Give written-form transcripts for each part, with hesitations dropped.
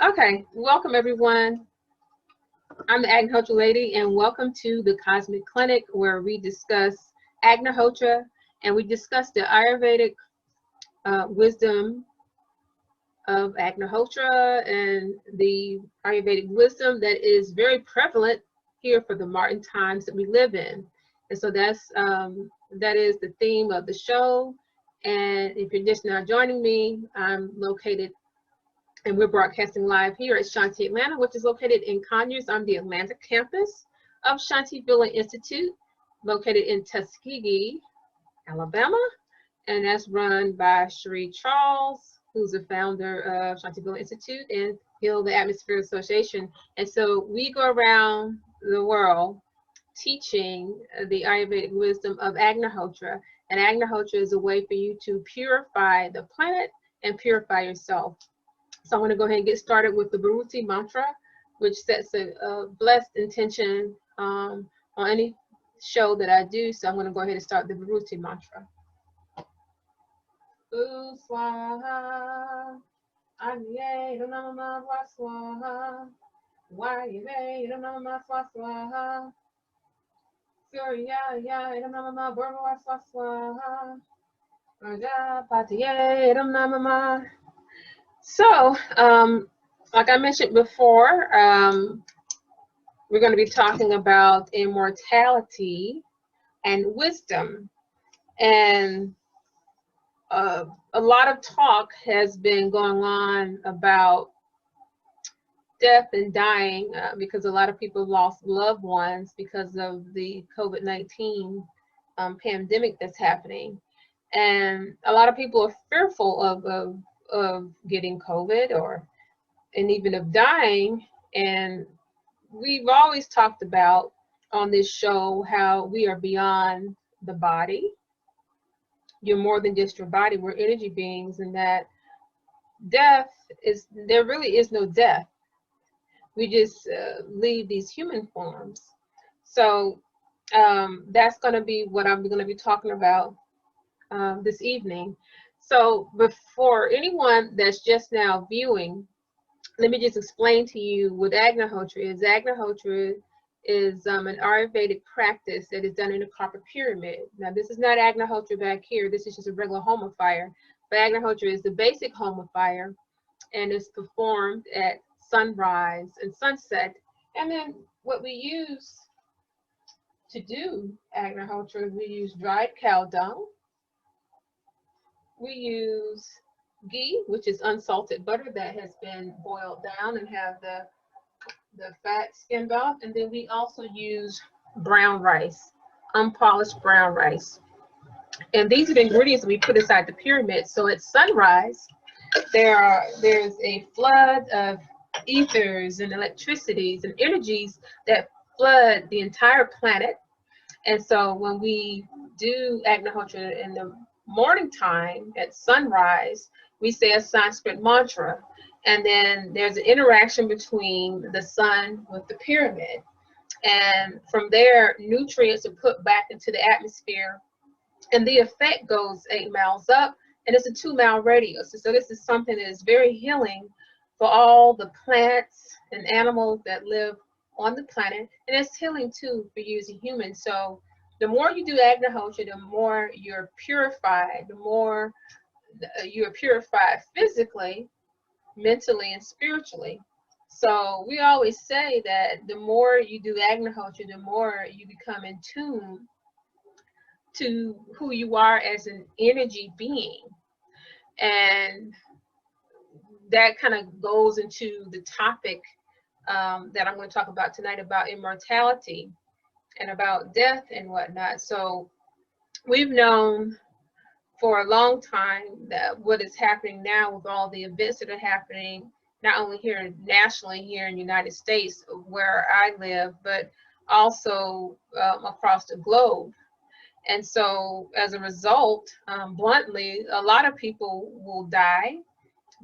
Okay, welcome everyone. I'm the Agnihotra lady, and welcome to the Cosmic Clinic, where we discuss Agnihotra and we discuss the Ayurvedic wisdom of Agnihotra and the Ayurvedic wisdom that is very prevalent here for the modern times that we live in. And so that is the theme of the show. And if you're just now joining me, I'm located and we're broadcasting live here at Shanti, Atlanta, which is located in Conyers on the Atlanta campus of Shantivilla Institute, located in Tuskegee, Alabama, and that's run by Cherie Charles, who's the founder of Shantivilla Institute and Heal the Atmosphere Association. And so we go around the world teaching the Ayurvedic wisdom of Agnihotra, and Agnihotra is a way for you to purify the planet and purify yourself. So I'm going to go ahead and get started with the Bharuti mantra, which sets a blessed intention on any show that I do. So I'm going to go ahead and start the Bharuti mantra. Swaha, Anye Namah Swaha, Vaye Namah Swaha, Surya Namah Bharva Swaha, Rajapatiye Namah. So, like I mentioned before, we're going to be talking about immortality and wisdom. And a lot of talk has been going on about death and dying because a lot of people lost loved ones because of the COVID-19 pandemic that's happening. And a lot of people are fearful of getting COVID and even of dying. And we've always talked about on this show how we are beyond the body. You're more than just your body. We're energy beings, and that there really is no death. We just leave these human forms. So that's going to be what I'm going to be talking about this evening. So before anyone that's just now viewing, let me just explain to you what Agnihotra is. Agnihotra is an Ayurvedic practice that is done in a copper pyramid. Now, this is not Agnihotra back here. This is just a regular homifier. But Agnihotra is the basic homifier, and it's performed at sunrise and sunset. And then what we use to do Agnihotra, we use dried cow dung. We use ghee, which is unsalted butter that has been boiled down and have the fat skimmed off. And then we also use brown rice, unpolished brown rice. And these are the ingredients we put inside the pyramid. So at sunrise, there's a flood of ethers and electricities and energies that flood the entire planet. And so when we do Agnihotra in the morning time at sunrise, we say a Sanskrit mantra, and then there's an interaction between the sun with the pyramid, and from there nutrients are put back into the atmosphere, and the effect goes 8 miles up, and it's a 2-mile radius. So this is something that is very healing for all the plants and animals that live on the planet, and it's healing too for you as a human. So the more you do Agnihotra, the more you're purified, the more you're purified physically, mentally, and spiritually. So we always say that the more you do Agnihotra, the more you become in tune to who you are as an energy being. And that kind of goes into the topic that I'm going to talk about tonight, about immortality and about death and whatnot. So we've known for a long time that what is happening now with all the events that are happening, not only here nationally here in the United States where I live, but also across the globe. And so as a result, bluntly, a lot of people will die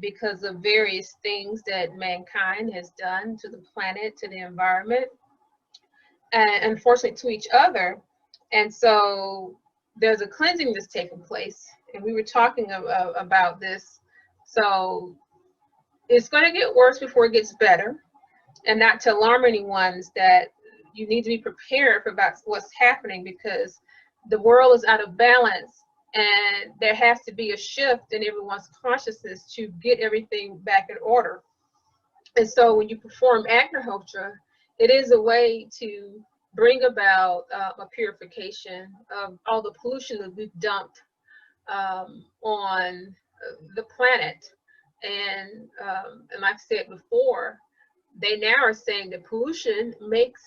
because of various things that mankind has done to the planet, to the environment, and unfortunately to each other. And so there's a cleansing that's taking place, and we were talking about this. So it's going to get worse before it gets better. And not to alarm anyone, is that you need to be prepared for about what's happening, because the world is out of balance, and there has to be a shift in everyone's consciousness to get everything back in order. And so when you perform Agnihotra, it is a way to bring about a purification of all the pollution that we've dumped on the planet. And like I said before, they now are saying that pollution makes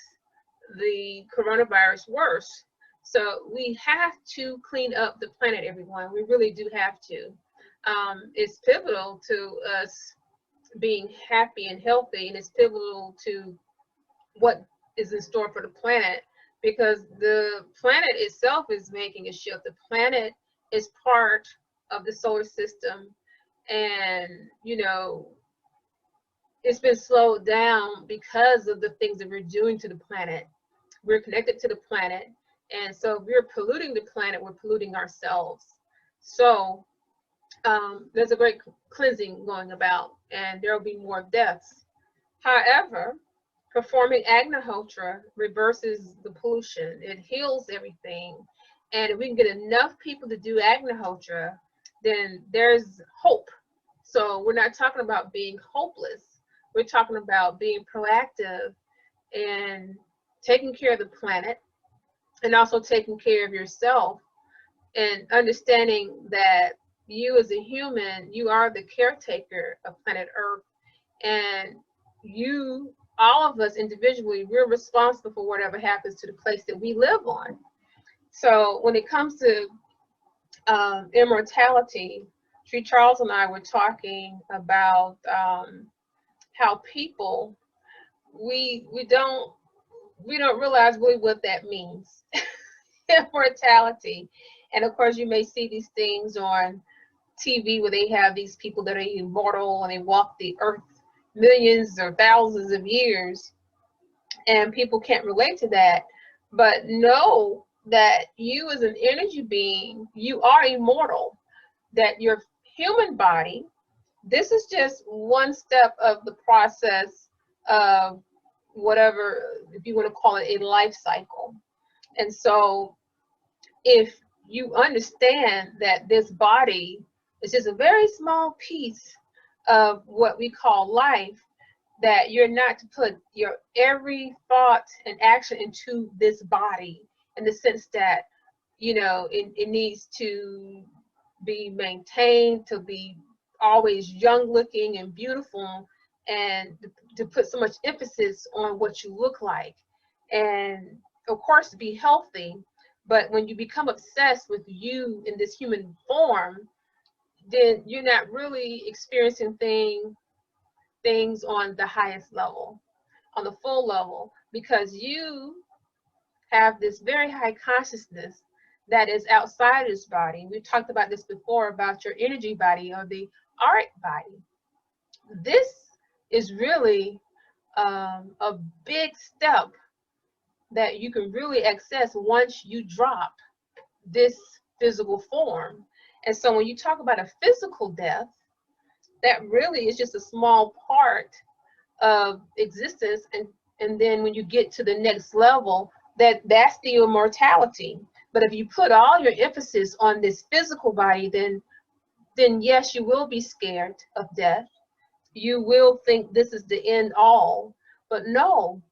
the coronavirus worse. So we have to clean up the planet, everyone. We really do have to. It's pivotal to us being happy and healthy, and it's pivotal to what is in store for the planet, because the planet itself is making a shift. The planet is part of the solar system, and it's been slowed down because of the things that we're doing to the planet. We're connected to the planet, and so if we're polluting the planet, we're polluting ourselves. So there's a great cleansing going about, and there will be more deaths. However, performing Agnihotra reverses the pollution. It heals everything. And if we can get enough people to do Agnihotra, then there's hope. So we're not talking about being hopeless. We're talking about being proactive and taking care of the planet, and also taking care of yourself, and understanding that you as a human, you are the caretaker of planet Earth, and you, all of us individually, we're responsible for whatever happens to the place that we live on. So when it comes to immortality, Tree Charles and I were talking about how people, we don't realize really what that means. Immortality. And of course, you may see these things on TV where they have these people that are immortal and they walk the earth millions or thousands of years, and people can't relate to that. But know that you as an energy being, you are immortal, that your human body, this is just one step of the process of whatever, if you want to call it, a life cycle. And so if you understand that this body is just a very small piece of what we call life, that you're not to put your every thought and action into this body, in the sense that it needs to be maintained, to be always young looking and beautiful, and to put so much emphasis on what you look like, and of course to be healthy. But when you become obsessed with you in this human form, then you're not really experiencing things on the highest level, on the full level, because you have this very high consciousness that is outside of this body. We talked about this before, about your energy body, or the auric body. This is really a big step that you can really access once you drop this physical form. And so when you talk about a physical death, that really is just a small part of existence. And then when you get to the next level, that's the immortality. But if you put all your emphasis on this physical body, then yes, you will be scared of death. You will think this is the end all. But no,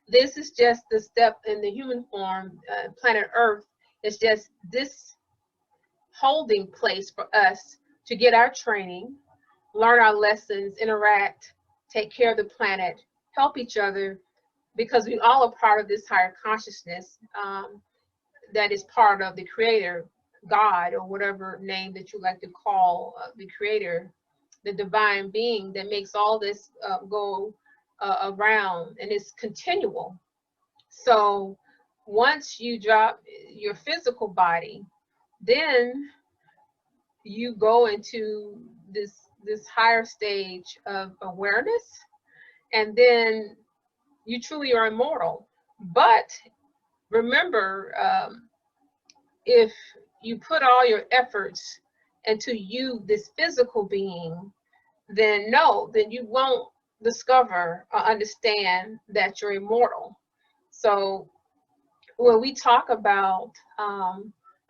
this is just the step in the human form. Planet Earth is just this holding place for us to get our training, learn our lessons, interact, take care of the planet, help each other, because we all are part of this higher consciousness that is part of the Creator, God, or whatever name that you like to call the Creator, the divine being that makes all this go around, and it's continual. So once you drop your physical body, then you go into this higher stage of awareness, and then you truly are immortal. But remember, if you put all your efforts into you, this physical being, then no, then you won't discover or understand that you're immortal. So when we talk about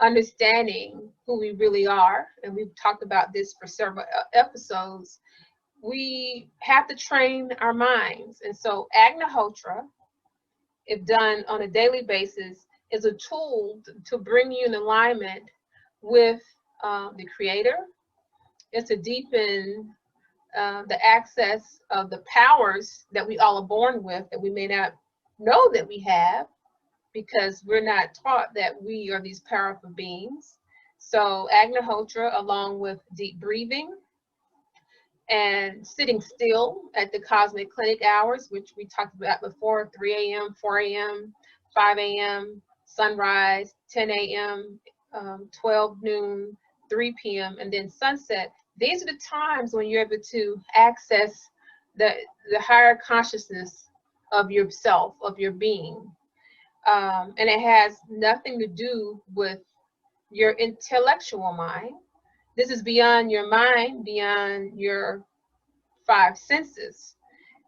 understanding who we really are, and we've talked about this for several episodes, we have to train our minds. And so Agnihotra, if done on a daily basis, is a tool to bring you in alignment with the Creator. It's to deepen the access of the powers that we all are born with that we may not know that we have, because we're not taught that we are these powerful beings. So Agnihotra, along with deep breathing and sitting still at the cosmic clinic hours, which we talked about before, 3 a.m., 4 a.m., 5 a.m., sunrise, 10 a.m., 12 noon, 3 p.m., and then sunset. These are the times when you're able to access the higher consciousness of yourself, of your being. And it has nothing to do with your intellectual mind. This is beyond your mind, beyond your 5 senses.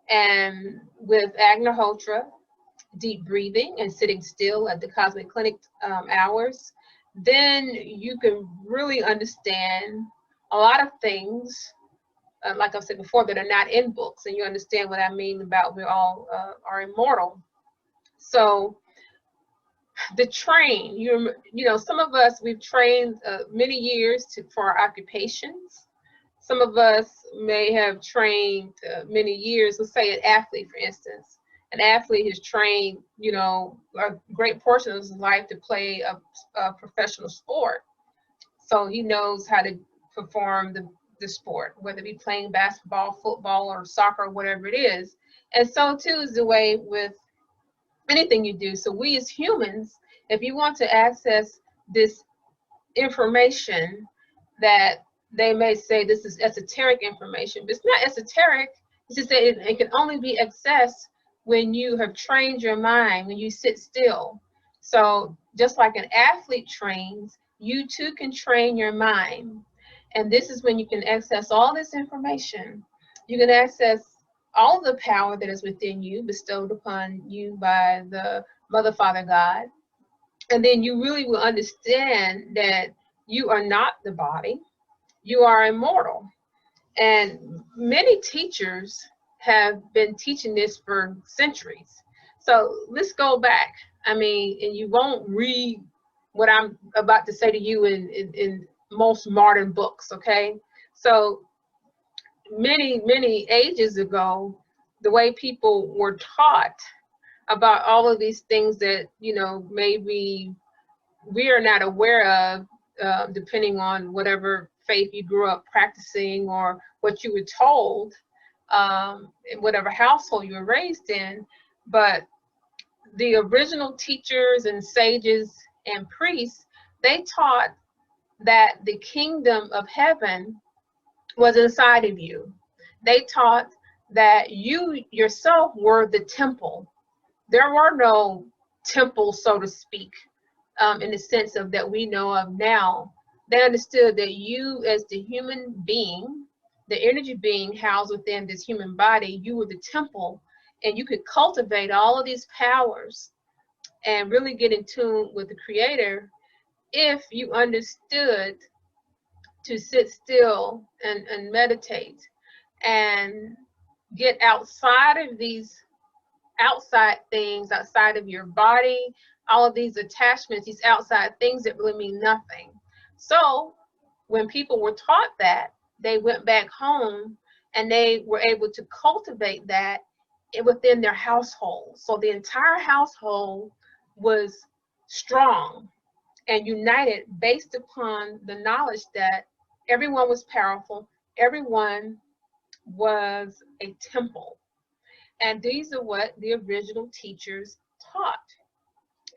And with Agnihotra, deep breathing and sitting still at the cosmic clinic hours, then you can really understand a lot of things, like I've said before, that are not in books. And you understand what I mean about we all are immortal. So the train, you know, some of us, we've trained many years for our occupations. Some of us may have trained many years. Let's say an athlete, for instance. An athlete has trained, you know, a great portion of his life to play a professional sport. So he knows how to perform the sport, whether it be playing basketball, football, or soccer, or whatever it is. And so too is the way with anything you do. So we as humans, if you want to access this information that they may say this is esoteric information, but it's not esoteric. It's just that it can only be accessed when you have trained your mind, when you sit still. So just like an athlete trains, you too can train your mind. And this is when you can access all this information. You can access all the power that is within you, bestowed upon you by the Mother, Father, God. And then you really will understand that you are not the body, you are immortal. And many teachers have been teaching this for centuries. So let's go back. I mean, and you won't read what I'm about to say to you in most modern books, okay? So many ages ago, the way people were taught about all of these things that, you know, maybe we are not aware of, depending on whatever faith you grew up practicing or what you were told, in whatever household you were raised in. But the original teachers and sages and priests, they taught that the kingdom of heaven was inside of you. They taught that you yourself were the temple. There were no temples, so to speak, in the sense of that we know of now. They understood that you, as the human being, the energy being housed within this human body, you were the temple, and you could cultivate all of these powers and really get in tune with the Creator if you understood to sit still and meditate and get outside of these outside things, outside of your body, all of these attachments, these outside things that really mean nothing. So when people were taught that, they went back home and they were able to cultivate that within their household. So the entire household was strong and united based upon the knowledge that everyone was powerful, everyone was a temple. And these are what the original teachers taught.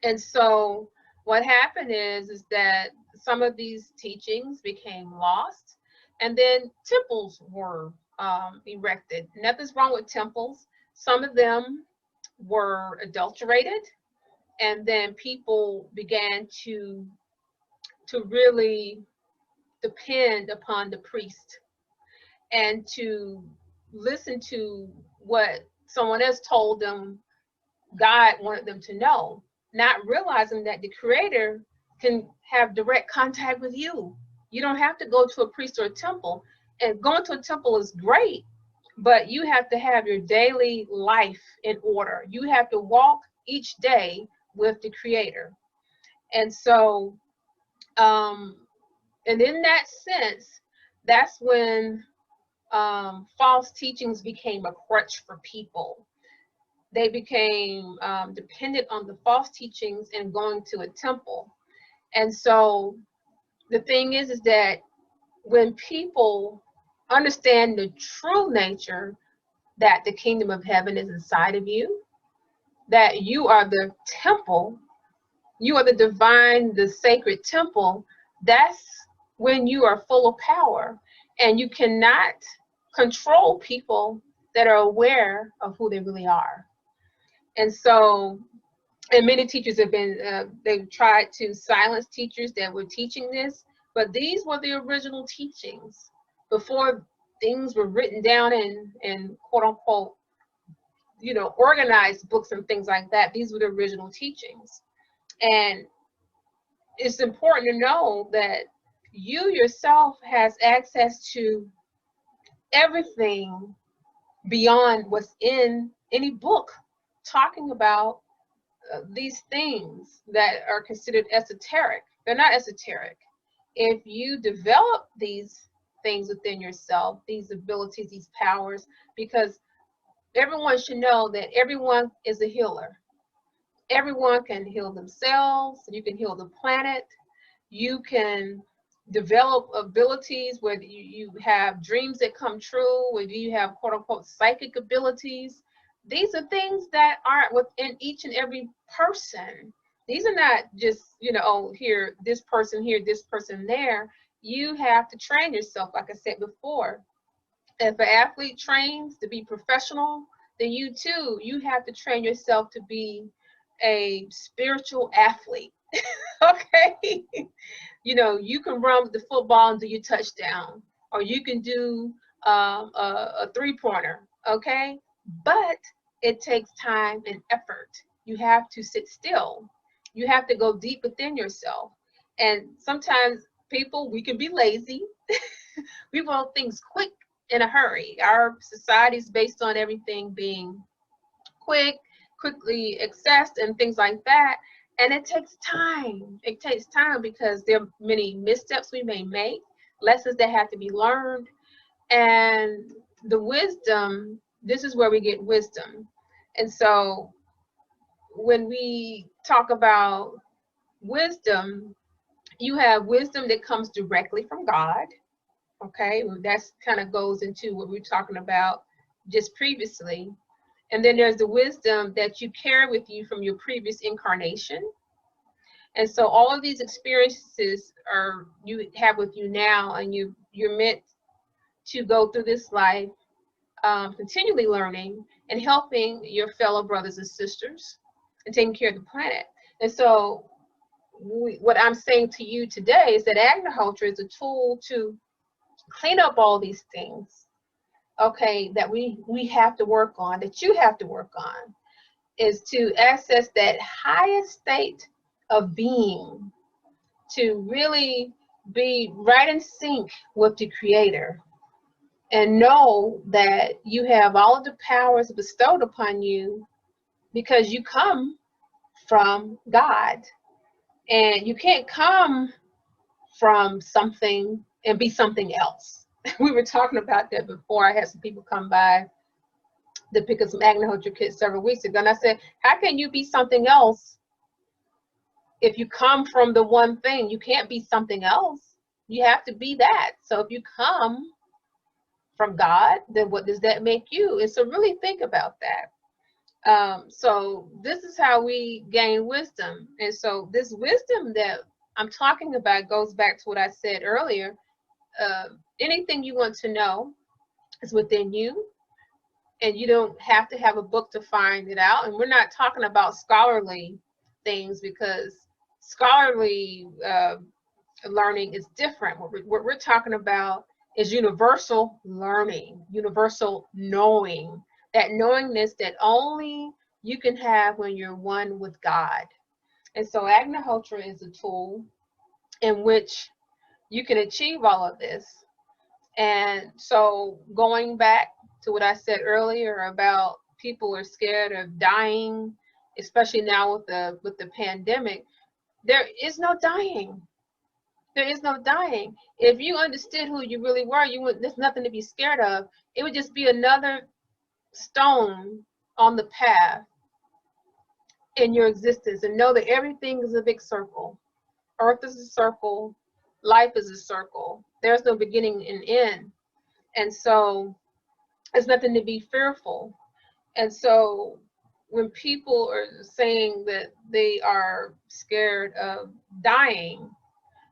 And so what happened is that some of these teachings became lost, and then temples were erected. Nothing's wrong with temples. Some of them were adulterated, and then people began to really depend upon the priest. and to listen to what someone else told them God wanted them to know, not realizing that the Creator can have direct contact with you. You don't have to go to a priest or a temple. And going to a temple is great, but you have to have your daily life in order. You have to walk each day with the Creator. And so, and in that sense, that's when false teachings became a crutch for people. They became dependent on the false teachings and going to a temple. And so the thing is that when people understand the true nature that the kingdom of heaven is inside of you, that you are the temple, you are the divine, the sacred temple, that's when you are full of power, and you cannot control people that are aware of who they really are. And so, and many teachers have been, they've tried to silence teachers that were teaching this, but these were the original teachings before things were written down in quote unquote, you know, organized books and things like that. These were the original teachings. And it's important to know that you yourself has access to everything beyond what's in any book talking about these things that are considered esoteric. They're not esoteric. If you develop these things within yourself, these abilities, these powers, because everyone should know that everyone is a healer. Everyone can heal themselves. You can heal the planet. You can develop abilities where you have dreams that come true, where you have quote unquote psychic abilities. These are things that aren't within each and every person. These are not just, you know, oh, here, this person there. You have to train yourself, like I said before. If an athlete trains to be professional, then you too, you have to train yourself to be a spiritual athlete. Okay. You know, you can run with the football and do your touchdown, or you can do a three-pointer, okay? But it takes time and effort. You have to sit still. You have to go deep within yourself. And sometimes people, we can be lazy. We want things quick in a hurry. Our society is based on everything being quickly accessed and things like that. And it takes time. It takes time because there are many missteps we may make, lessons that have to be learned. And the wisdom, this is where we get wisdom. And so when we talk about wisdom, you have wisdom that comes directly from God. Okay, well, that's kind of goes into what we were talking about just previously. And then there's the wisdom that you carry with you from your previous incarnation. And so all of these experiences are you have with you now, and you're meant to go through this life continually learning and helping your fellow brothers and sisters and taking care of the planet. And so what I'm saying to you today is that Agnihotra is a tool to clean up all these things, okay, that we have to work on, that you have to work on, is to access that highest state of being, to really be right in sync with the Creator, and know that you have all of the powers bestowed upon you because you come from God. And you can't come from something and be something else. We were talking about that before. I had some people come by to pick up some Agnihotra kits several weeks ago, and I said, how can you be something else if you come from the one thing? You can't be something else. You have to be that. So if you come from God, then what does that make you? And so really think about that. So this is how we gain wisdom. And so this wisdom that I'm talking about goes back to what I said earlier. Anything you want to know is within you, and you don't have to have a book to find it out. And we're not talking about scholarly things, because scholarly learning is different. What we're talking about is universal learning, universal knowing, that knowingness that only you can have when you're one with God. And so Agnihotra is a tool in which you can achieve all of this. And so going back to what I said earlier about people are scared of dying, especially now with the pandemic, there is no dying. There is no dying. If you understood who you really were, there's nothing to be scared of. It would just be another stone on the path in your existence, and know that everything is a big circle. Earth is a circle, life is a circle. There's no beginning and end. And so there's nothing to be fearful. And so when people are saying that they are scared of dying,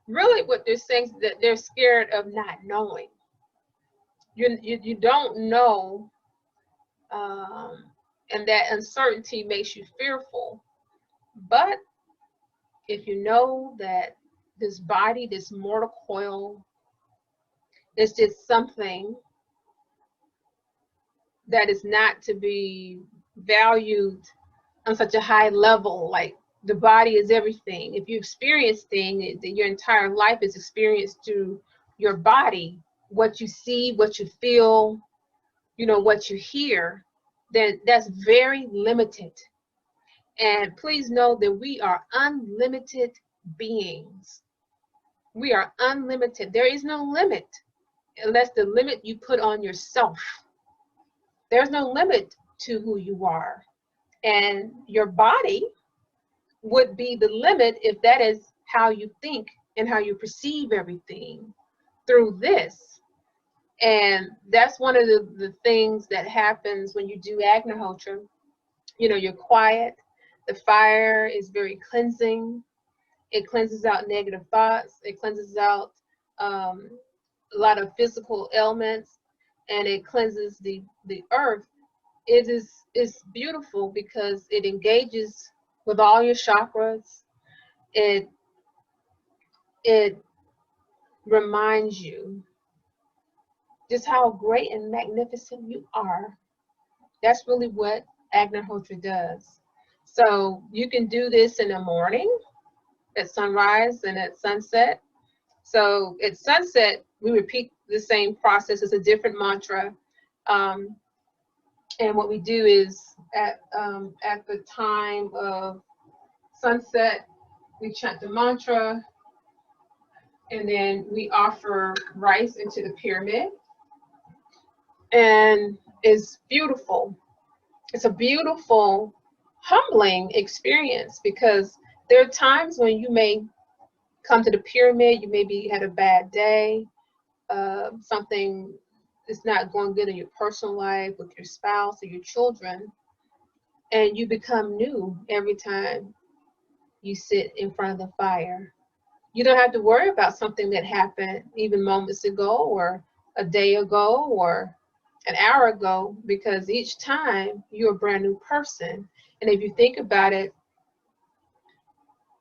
really what they're saying is that they're scared of not knowing. You don't know, and that uncertainty makes you fearful. But if you know that this body, this mortal coil, is just something that is not to be valued on such a high level, like the body is everything. If you experience things, your entire life is experienced through your body, what you see, what you feel, what you hear, then that's very limited. And please know that we are unlimited beings. We are unlimited. There is no limit unless the limit you put on yourself. There's no limit to who you are. And your body would be the limit if that is how you think and how you perceive everything through this. And that's one of the things that happens when you do Agnihotra. You're quiet. The fire is very cleansing. It cleanses out negative thoughts. It cleanses out a lot of physical ailments, and it cleanses the earth. It's beautiful because it engages with all your chakras. It reminds you just how great and magnificent you are. That's really what Agnihotra does. So you can do this in the morning, at sunrise, and at sunset. So at sunset, we repeat the same process. It's a different mantra. And what we do is at the time of sunset, we chant the mantra, and then we offer rice into the pyramid. And it's beautiful. It's a beautiful, humbling experience, because there are times when you may come to the pyramid, you maybe had a bad day, something is not going good in your personal life with your spouse or your children, and you become new every time you sit in front of the fire. You don't have to worry about something that happened even moments ago or a day ago or an hour ago, because each time you're a brand new person. And if you think about it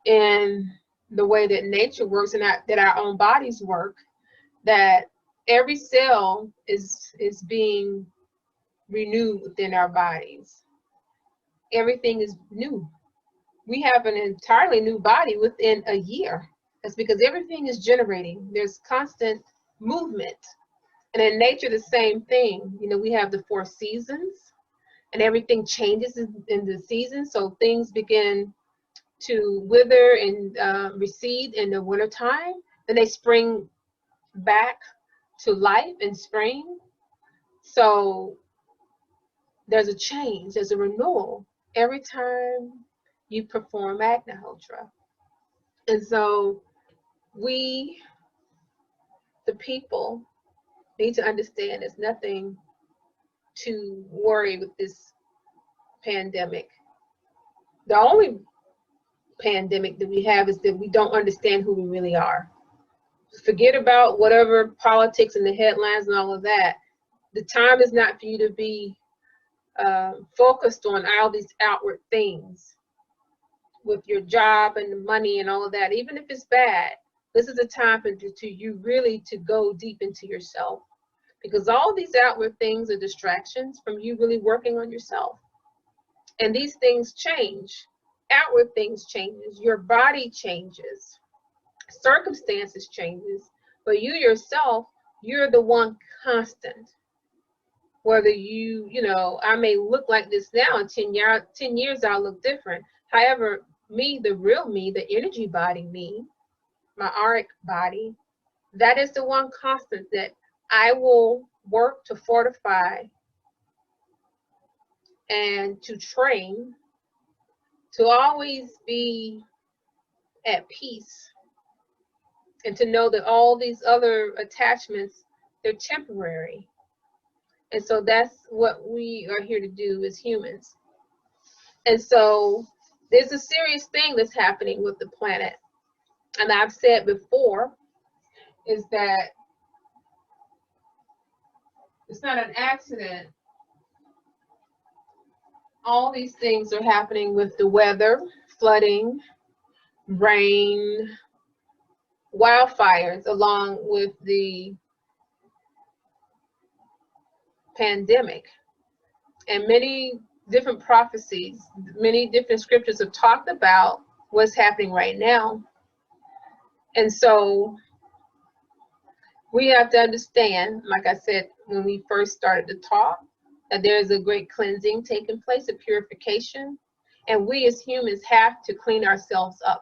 in the way that nature works and that our own bodies work, that every cell is being renewed within our bodies. Everything is new. We have an entirely new body within a year. That's because everything is generating. There's constant movement. And in nature, the same thing. We have the 4 seasons, and everything changes in the seasons. So things begin to wither and recede in the wintertime. Then they spring back to life in spring. So there's a change, there's a renewal every time you perform Agnihotra. And so we, the people, need to understand there's nothing to worry with this pandemic. The only pandemic that we have is that we don't understand who we really are. Forget about whatever politics and the headlines and all of that. The time is not for you to be focused on all these outward things with your job and the money and all of that. Even if it's bad, This is a time for you really to go deep into yourself, because all these outward things are distractions from you really working on yourself. And these things change. Outward things changes. Your body changes. Circumstances changes. But you yourself, you're the one constant. Whether I may look like this now, in 10 years I'll look different. However, me, the real me, the energy body me, my auric body, that is the one constant that I will work to fortify and to train to always be at peace, and to know that all these other attachments, they're temporary. And so that's what we are here to do as humans. And so there's a serious thing that's happening with the planet. And I've said before, is that it's not an accident. All these things are happening with the weather, flooding, rain, wildfires, along with the pandemic. And many different prophecies, many different scriptures have talked about what's happening right now. And so we have to understand, like I said when we first started to talk, that there is a great cleansing taking place, a purification. And we as humans have to clean ourselves up.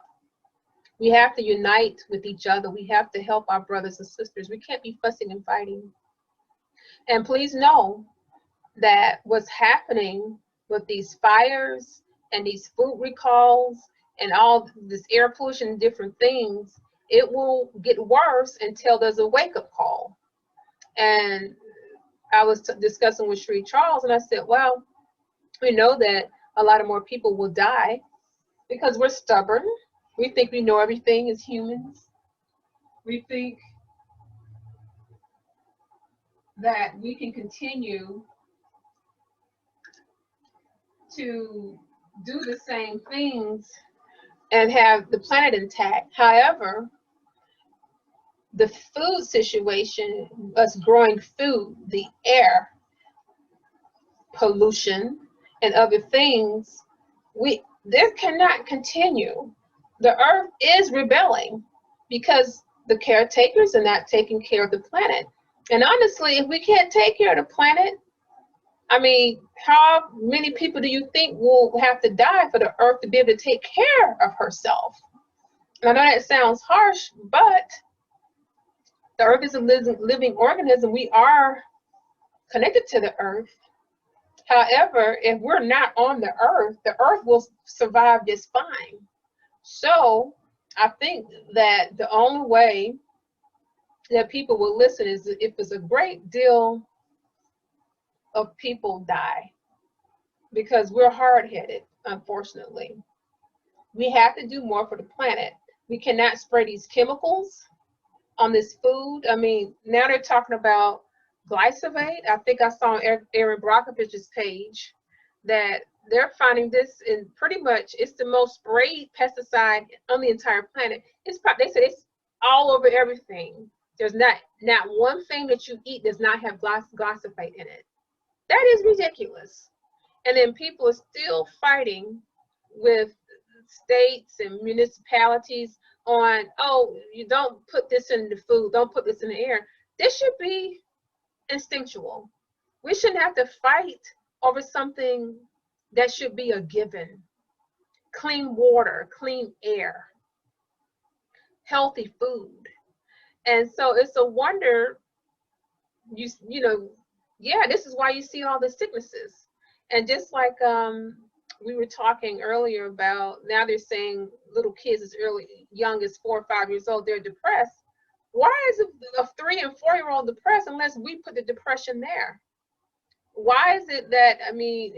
We have to unite with each other. We have to help our brothers and sisters. We can't be fussing and fighting. And please know that what's happening with these fires and these food recalls and all this air pollution and different things, it will get worse until there's a wake-up call. And I was discussing with Sri Charles, and I said, well, we know that a lot of more people will die because we're stubborn. We think we know everything as humans. We think that we can continue to do the same things and have the planet intact. However, the food situation, us growing food, the air pollution, and other things, this cannot continue. The earth is rebelling because the caretakers are not taking care of the planet. And honestly, if we can't take care of the planet, I mean, how many people do you think will have to die for the earth to be able to take care of herself? I know that sounds harsh, but the earth is a living organism. We are connected to the earth. However, if we're not on the earth will survive just fine. So I think that the only way that people will listen is if there's a great deal of people die, because we're hard-headed, unfortunately. We have to do more for the planet. We cannot spray these chemicals on this food. I mean, now they're talking about glyphosate. I think I saw on Aaron Brockovich's page that they're finding this in pretty much, it's the most sprayed pesticide on the entire planet. They said it's all over everything. There's not one thing that you eat does not have glyphosate in it. That is ridiculous. And then people are still fighting with states and municipalities on, oh, you don't put this in the food, don't put this in the air. This should be instinctual. We shouldn't have to fight over something that should be a given. Clean water, clean air, healthy food. And so it's a wonder, you know, yeah, this is why you see all the sicknesses. And just like we were talking earlier about, now they're saying little kids as young as 4 or 5 years old, they're depressed. Why is a 3 and 4-year-old depressed unless we put the depression there? Why is it that, I mean,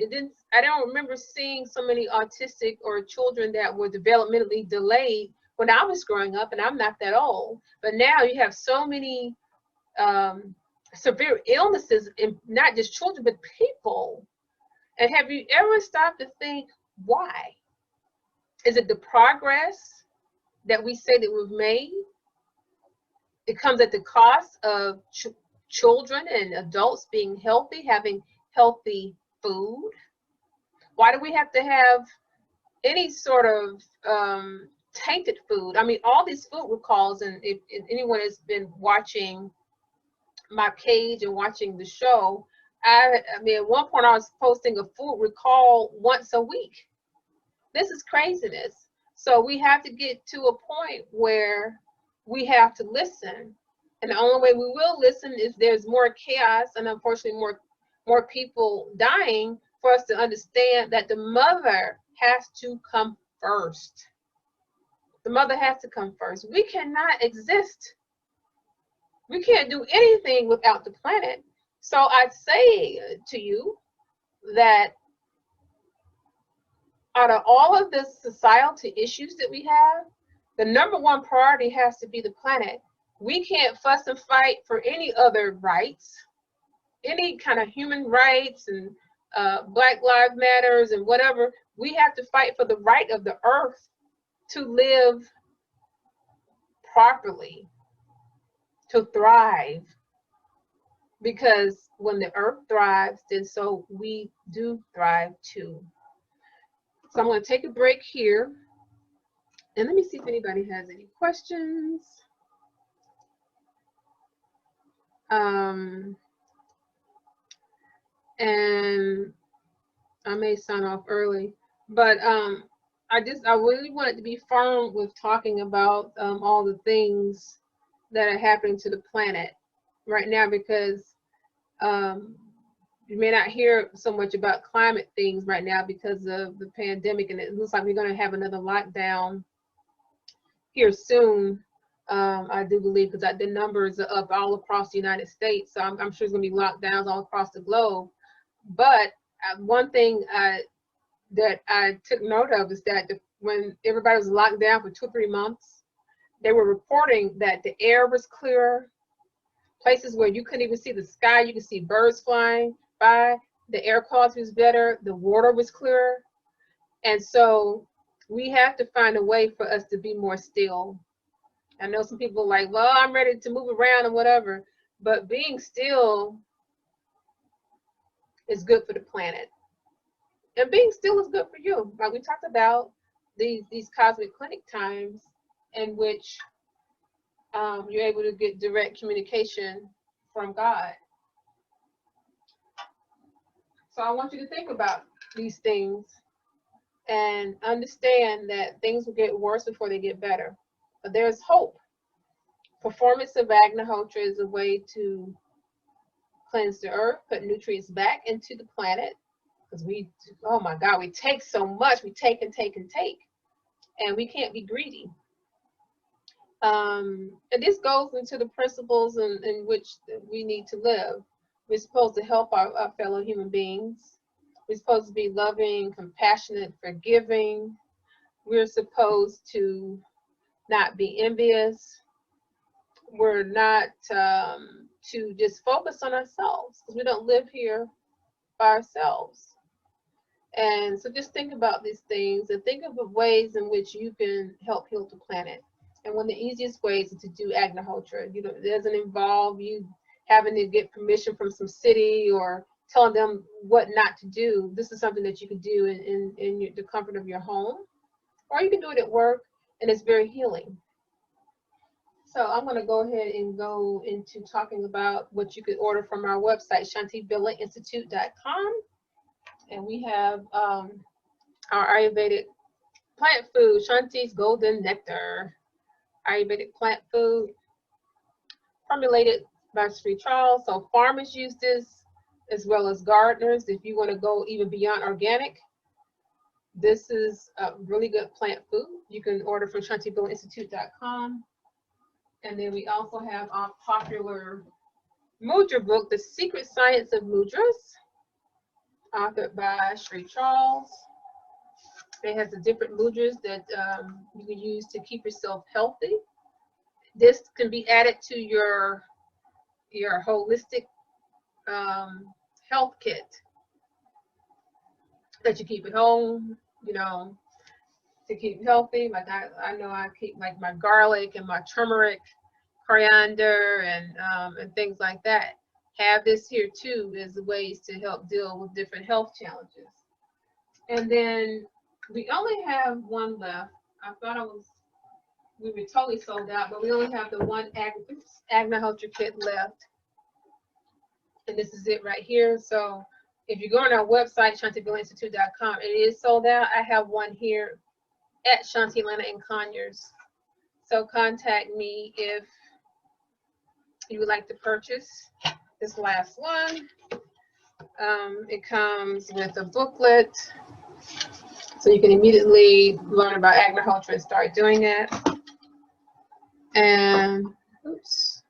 I don't remember seeing so many autistic or children that were developmentally delayed when I was growing up, and I'm not that old. But now you have so many severe illnesses in not just children, but people. And have you ever stopped to think, why? Is it the progress that we say that we've made? it comes at the cost of children and adults being healthy, having healthy food. Why do we have to have any sort of tainted food? I mean, all these food recalls, and if anyone has been watching my page and watching the show, I mean, at one point I was posting a food recall once a week. This is craziness. So we have to get to a point where we have to listen. And the only way we will listen is there's more chaos and unfortunately more people dying for us to understand that the mother has to come first. The mother has to come first. We cannot exist. We can't do anything without the planet. So I say to you that out of all of the societal issues that we have, the number one priority has to be the planet. We can't fuss and fight for any other rights, any kind of human rights and Black Lives Matters and whatever. We have to fight for the right of the earth to live properly, to thrive. Because when the earth thrives, then so we do thrive too. So I'm going to take a break here. And let me see if anybody has any questions. And I may sign off early, but I really wanted to be firm with talking about all the things that are happening to the planet right now, because you may not hear so much about climate things right now because of the pandemic, and it looks like we're going to have another lockdown here soon. I do believe, because the numbers are up all across the United States, so I'm sure there's going to be lockdowns all across the globe. But one thing that I took note of is that when everybody was locked down for 2 or 3 months, they were reporting that the air was clearer. Places where you couldn't even see the sky, you could see birds flying by. The air quality was better. The water was clearer. And so we have to find a way for us to be more still. I know some people are like, well, I'm ready to move around and whatever, but being still is good for the planet. And being still is good for you. Like we talked about these cosmic clinic times in which you're able to get direct communication from God. So I want you to think about these things and understand that things will get worse before they get better. But there's hope. Performance of Agnihotra is a way to cleanse the earth, put nutrients back into the planet. Because oh my God, we take so much. We take and take and take. And we can't be greedy. And this goes into the principles in which we need to live. We're supposed to help our fellow human beings. We're supposed to be loving, compassionate, forgiving. We're supposed to not be envious. We're not to just focus on ourselves, because we don't live here by ourselves. And so just think about these things and think of the ways in which you can help heal the planet. And one of the easiest ways is to do Agnihotra. You know, it doesn't involve you having to get permission from some city or telling them what not to do. This is something that you can do in the comfort of your home, or you can do it at work, and it's very healing. So I'm going to go ahead and go into talking about what you could order from our website, shantivillainstitute.com. And we have our Ayurvedic plant food, Shanti's Golden Nectar. Ayurvedic plant food formulated by Sri Charles. So farmers use this as well as gardeners. If you want to go even beyond organic, this is a really good plant food. You can order from shantivillainstitute.com. And then we also have our popular Mudra book, The Secret Science of Mudras, authored by Sri Charles. It has the different mudras that you can use to keep yourself healthy. This can be added to your holistic health kit that you keep at home, you know, to keep healthy. Like I know I keep like my garlic and my turmeric coriander and things like that. Have this here too as ways to help deal with different health challenges. And then we only have one left. I thought we were totally sold out, but we only have the one Agnihotra kit left. And this is it right here. So if you go on our website, shantivillainstitute.com, it is sold out. I have one here at Shanti Atlanta in Conyers. So contact me if you would like to purchase this last one. It comes with a booklet, so you can immediately learn about Agnihotra and start doing it. And oops,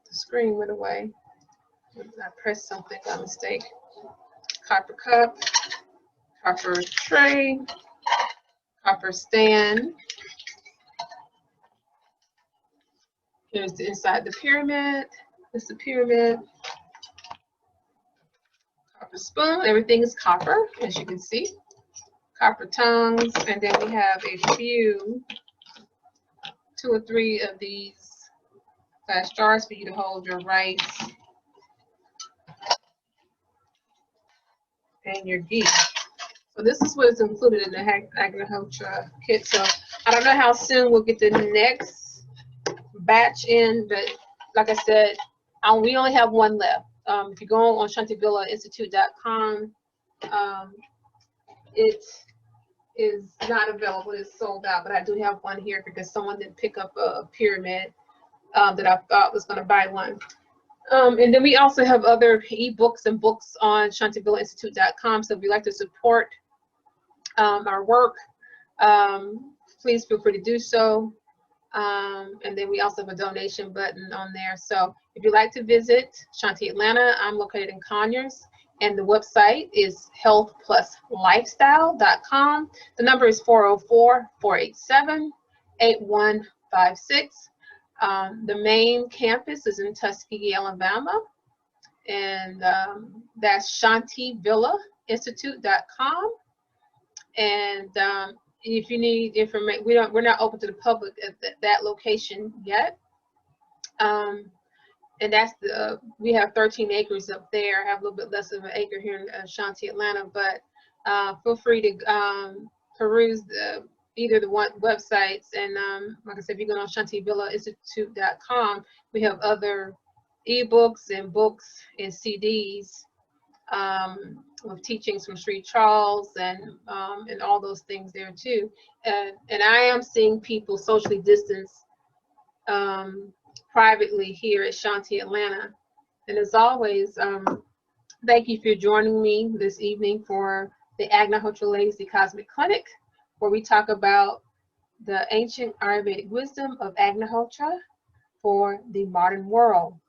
the screen went away. I pressed something by mistake. Copper cup, copper tray, copper stand. Here's the inside the pyramid. This is the pyramid. Copper spoon. Everything is copper, as you can see. Copper tongues, and then we have a few, 2 or 3 of these glass jars for you to hold your rice and your ghee. So this is what is included in the Agnihotra kit. So I don't know how soon we'll get the next batch in, but like I said, we only have one left. If you go on shantivillainstitute.com, it is not available. It's sold out, but I do have one here because someone did pick up a pyramid that I thought was going to buy one. And then we also have other ebooks and books on shantivillainstitute.com. So if you'd like to support our work, please feel free to do so. And then we also have a donation button on there. So if you'd like to visit Shanti Atlanta, I'm located in Conyers, and the website is healthpluslifestyle.com. The number is 404-487-8156. The main campus is in Tuskegee, Alabama, and that's shantivillainstitute.com. And if you need information, we're not open to the public at that location yet. And that's we have 13 acres up there. I have a little bit less of an acre here in Shanti, Atlanta, but feel free to peruse either the websites. And like I said, if you go on shantivillainstitute.com, we have other ebooks and books and CDs with teachings from Sri Charles and all those things there too. And I am seeing people socially distance privately here at Shanti Atlanta. And as always, thank you for joining me this evening for the Agnihotra Lazy Cosmic Clinic, where we talk about the ancient Ayurvedic wisdom of Agnihotra for the modern world.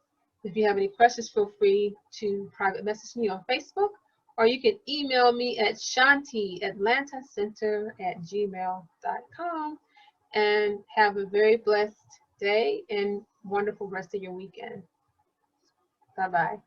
If you have any questions, feel free to private message me on Facebook, or you can email me at shantiatlantacenter@gmail.com. And have a very blessed day and wonderful rest of your weekend. Bye-bye.